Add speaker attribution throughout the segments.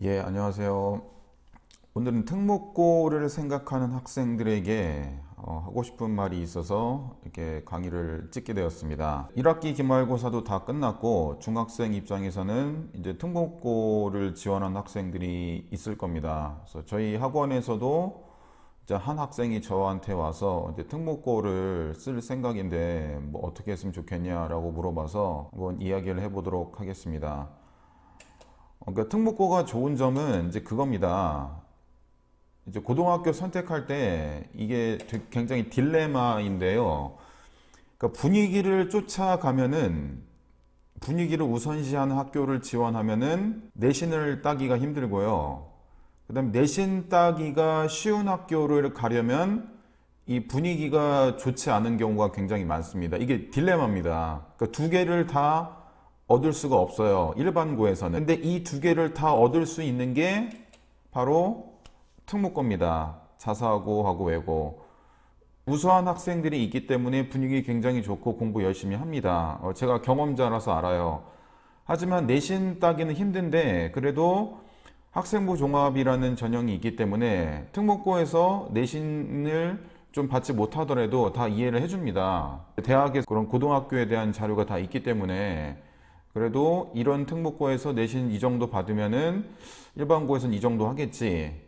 Speaker 1: 예, 안녕하세요. 오늘은 특목고를 생각하는 학생들에게 하고 싶은 말이 있어서 이렇게 강의를 찍게 되었습니다. 1학기 기말고사도 다 끝났고 중학생 입장에서는 이제 특목고를 지원한 학생들이 있을 겁니다. 그래서 저희 학원에서도 이제 한 학생이 저한테 와서 이제 특목고를 쓸 생각인데 뭐 어떻게 했으면 좋겠냐라고 물어봐서 한번 이야기를 해보도록 하겠습니다. 그러니까 특목고가 좋은 점은 이제 그겁니다. 이제 고등학교 선택할 때 이게 굉장히 딜레마인데요. 그러니까 분위기를 쫓아가면은 분위기를 우선시하는 학교를 지원하면은 내신을 따기가 힘들고요. 그다음 내신 따기가 쉬운 학교를 가려면 이 분위기가 좋지 않은 경우가 굉장히 많습니다. 이게 딜레마입니다. 그러니까 두 개를 다 얻을 수가 없어요. 일반고에서는. 근데 이 두 개를 다 얻을 수 있는 게 바로 특목고입니다. 자사고하고 외고. 우수한 학생들이 있기 때문에 분위기 굉장히 좋고 공부 열심히 합니다. 제가 경험자라서 알아요. 하지만 내신 따기는 힘든데 그래도 학생부 종합이라는 전형이 있기 때문에 특목고에서 내신을 좀 받지 못하더라도 다 이해를 해줍니다. 대학에 그런 고등학교에 대한 자료가 다 있기 때문에 그래도 이런 특목고에서 내신 이 정도 받으면은 일반고에서는 이 정도 하겠지.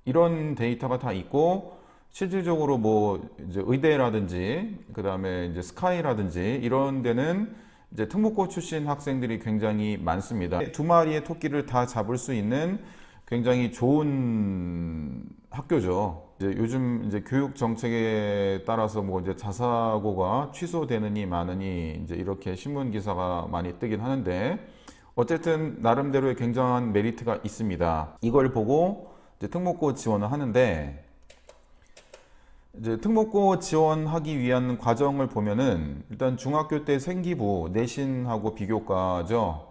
Speaker 1: 이런 데이터가 다 있고 실질적으로 뭐 이제 의대라든지 그다음에 이제 스카이라든지 이런 데는 이제 특목고 출신 학생들이 굉장히 많습니다. 두 마리의 토끼를 다 잡을 수 있는 굉장히 좋은 학교죠. 이제 요즘 이제 교육 정책에 따라서 뭐 이제 자사고가 취소되느니 마느니 이제 이렇게 신문 기사가 많이 뜨긴 하는데 어쨌든 나름대로의 굉장한 메리트가 있습니다. 이걸 보고 이제 특목고 지원을 하는데 이제 특목고 지원하기 위한 과정을 보면은 일단 중학교 때 생기부 내신하고 비교과죠.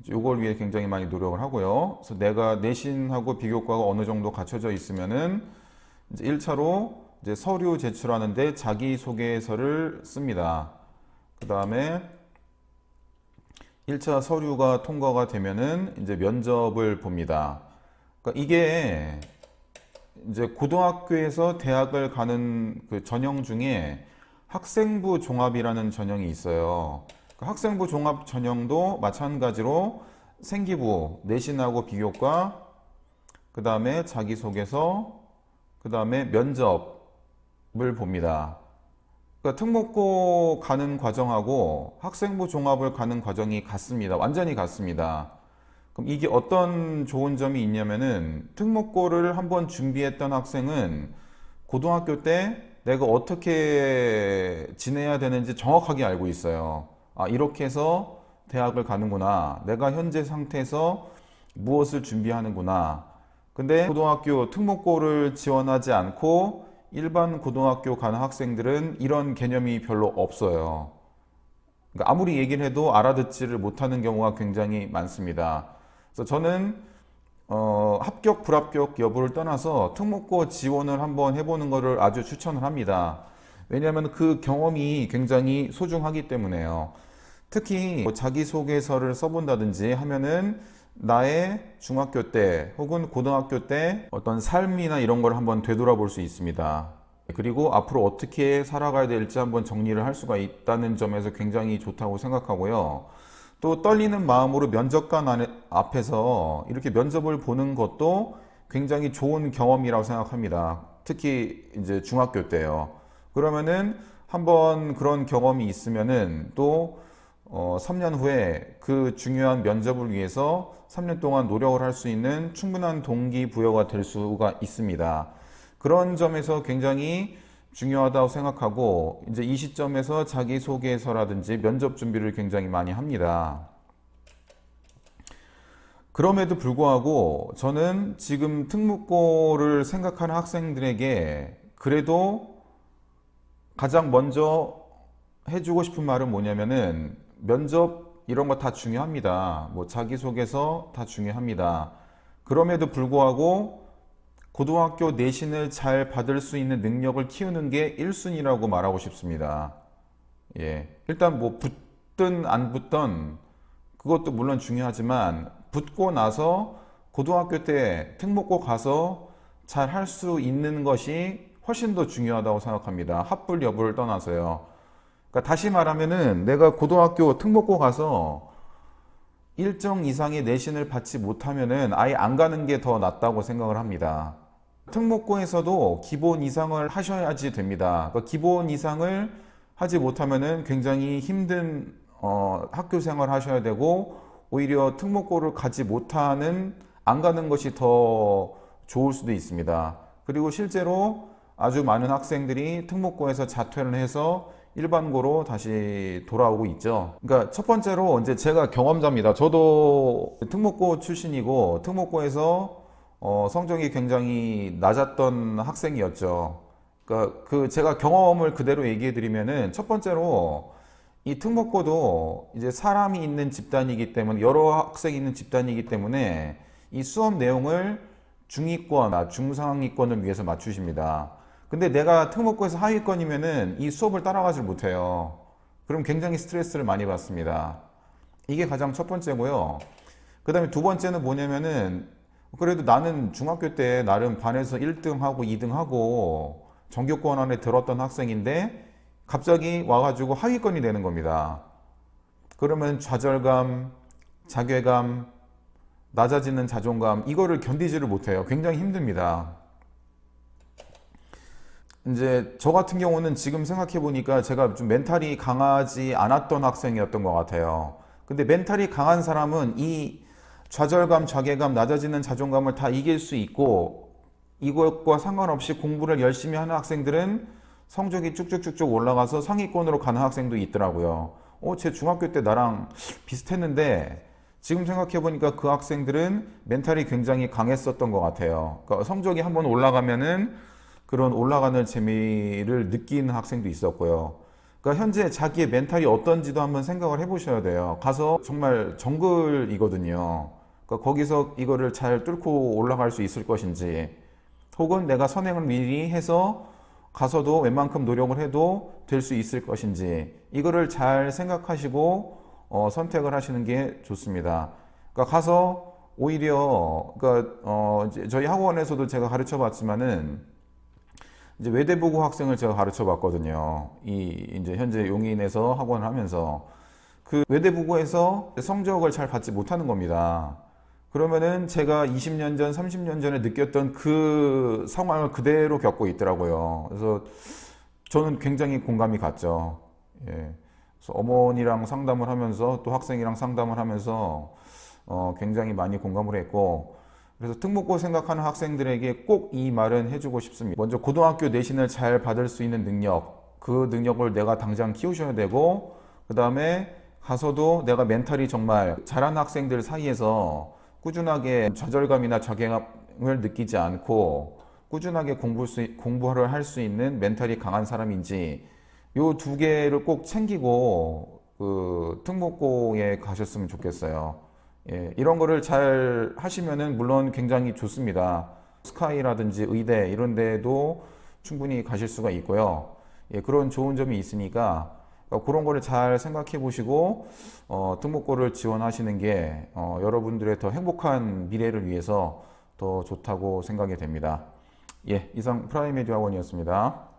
Speaker 1: 이걸 위해 굉장히 많이 노력을 하고요. 그래서 내가 내신하고 비교과가 어느 정도 갖춰져 있으면은 이제 1차로 이제 서류 제출하는데 자기소개서를 씁니다. 그 다음에 1차 서류가 통과가 되면은 이제 면접을 봅니다. 그러니까 이게 이제 고등학교에서 대학을 가는 그 전형 중에 학생부 종합이라는 전형이 있어요. 그 학생부 종합 전형도 마찬가지로 생기부, 내신하고 비교과, 그 다음에 자기소개서, 그 다음에 면접을 봅니다. 그러니까 특목고 가는 과정하고 학생부 종합을 가는 과정이 같습니다. 완전히 같습니다. 그럼 이게 어떤 좋은 점이 있냐면은 특목고를 한번 준비했던 학생은 고등학교 때 내가 어떻게 지내야 되는지 정확하게 알고 있어요. 아, 이렇게 해서 대학을 가는구나. 내가 현재 상태에서 무엇을 준비하는구나. 근데 고등학교 특목고를 지원하지 않고 일반 고등학교 가는 학생들은 이런 개념이 별로 없어요. 그러니까 아무리 얘기를 해도 알아듣지를 못하는 경우가 굉장히 많습니다. 그래서 저는 합격, 불합격 여부를 떠나서 특목고 지원을 한번 해보는 것을 아주 추천을 합니다. 왜냐하면 그 경험이 굉장히 소중하기 때문에요. 특히 뭐 자기소개서를 써본다든지 하면은 나의 중학교 때 혹은 고등학교 때 어떤 삶이나 이런 걸 한번 되돌아볼 수 있습니다. 그리고 앞으로 어떻게 살아가야 될지 한번 정리를 할 수가 있다는 점에서 굉장히 좋다고 생각하고요. 또 떨리는 마음으로 면접관 앞에서 이렇게 면접을 보는 것도 굉장히 좋은 경험이라고 생각합니다. 특히 이제 중학교 때요. 그러면은 한번 그런 경험이 있으면은 또 3년 후에 그 중요한 면접을 위해서 3년 동안 노력을 할 수 있는 충분한 동기부여가 될 수가 있습니다. 그런 점에서 굉장히 중요하다고 생각하고 이제 이 시점에서 자기소개서라든지 면접 준비를 굉장히 많이 합니다. 그럼에도 불구하고 저는 지금 특목고를 생각하는 학생들에게 그래도 가장 먼저 해주고 싶은 말은 뭐냐면은 면접 이런 거 다 중요합니다. 뭐 자기소개서 다 중요합니다. 그럼에도 불구하고 고등학교 내신을 잘 받을 수 있는 능력을 키우는 게 1순위라고 말하고 싶습니다. 예. 일단 뭐 붙든 안 붙든 그것도 물론 중요하지만 붙고 나서 고등학교 때 특목고 가서 잘 할 수 있는 것이 훨씬 더 중요하다고 생각합니다. 합불 여부를 떠나서요. 그러니까 다시 말하면은 내가 고등학교 특목고 가서 일정 이상의 내신을 받지 못하면은 아예 안 가는 게 더 낫다고 생각을 합니다. 특목고에서도 기본 이상을 하셔야지 됩니다. 그러니까 기본 이상을 하지 못하면은 굉장히 힘든 학교 생활 하셔야 되고, 오히려 특목고를 가지 못하는, 안 가는 것이 더 좋을 수도 있습니다. 그리고 실제로 아주 많은 학생들이 특목고에서 자퇴를 해서 일반고로 다시 돌아오고 있죠. 그러니까 첫 번째로 이제 제가 경험자입니다. 저도 특목고 출신이고 특목고에서 성적이 굉장히 낮았던 학생이었죠. 그러니까 제가 경험을 그대로 얘기해 드리면은, 첫 번째로 이 특목고도 이제 사람이 있는 집단이기 때문에, 여러 학생이 있는 집단이기 때문에 이 수업 내용을 중위권, 중상위권을 위해서 맞추십니다. 근데 내가 특목고에서 하위권이면은 이 수업을 따라가질 못해요. 그럼 굉장히 스트레스를 많이 받습니다. 이게 가장 첫 번째고요. 그 다음에 두 번째는 뭐냐면은, 그래도 나는 중학교 때 나름 반에서 1등하고 2등하고 전교권 안에 들었던 학생인데 갑자기 와가지고 하위권이 되는 겁니다. 그러면 좌절감, 자괴감, 낮아지는 자존감, 이거를 견디지를 못해요. 굉장히 힘듭니다. 이제 저 같은 경우는 지금 생각해 보니까 제가 좀 멘탈이 강하지 않았던 학생이었던 것 같아요. 근데 멘탈이 강한 사람은 이 좌절감, 자괴감, 낮아지는 자존감을 다 이길 수 있고, 이것과 상관없이 공부를 열심히 하는 학생들은 성적이 쭉쭉쭉쭉 올라가서 상위권으로 가는 학생도 있더라고요. 제 중학교 때 나랑 비슷했는데 지금 생각해 보니까 그 학생들은 멘탈이 굉장히 강했었던 것 같아요. 그러니까 성적이 한번 올라가면은 그런 올라가는 재미를 느끼는 학생도 있었고요. 그러니까 현재 자기의 멘탈이 어떤지도 한번 생각을 해보셔야 돼요. 가서 정말 정글이거든요. 그러니까 거기서 이거를 잘 뚫고 올라갈 수 있을 것인지, 혹은 내가 선행을 미리 해서 가서도 웬만큼 노력을 해도 될 수 있을 것인지, 이거를 잘 생각하시고 선택을 하시는 게 좋습니다. 그러니까 가서 오히려, 그러니까 이제 저희 학원에서도 제가 가르쳐 봤지만은, 이제 외대부고 학생을 제가 가르쳐 봤거든요. 이제 현재 용인에서 학원을 하면서 그 외대부고에서 성적을 잘 받지 못하는 겁니다. 그러면은 제가 20년 전, 30년 전에 느꼈던 그 상황을 그대로 겪고 있더라고요. 그래서 저는 굉장히 공감이 갔죠. 예. 그래서 어머니랑 상담을 하면서, 또 학생이랑 상담을 하면서 굉장히 많이 공감을 했고, 그래서 특목고 생각하는 학생들에게 꼭 이 말은 해주고 싶습니다. 먼저 고등학교 내신을 잘 받을 수 있는 능력, 그 능력을 내가 당장 키우셔야 되고, 그 다음에 가서도 내가 멘탈이 정말 잘하는 학생들 사이에서 꾸준하게 좌절감이나 자괴감을 느끼지 않고 꾸준하게 공부를 할 수 있는 멘탈이 강한 사람인지, 요 두 개를 꼭 챙기고 그 특목고에 가셨으면 좋겠어요. 예, 이런 거를 잘 하시면은 물론 굉장히 좋습니다. 스카이라든지 의대 이런 데도 충분히 가실 수가 있고요. 예, 그런 좋은 점이 있으니까 그런 거를 잘 생각해 보시고 특목고를 지원하시는 게 여러분들의 더 행복한 미래를 위해서 더 좋다고 생각이 됩니다. 예, 이상 프라임에듀 학원이었습니다.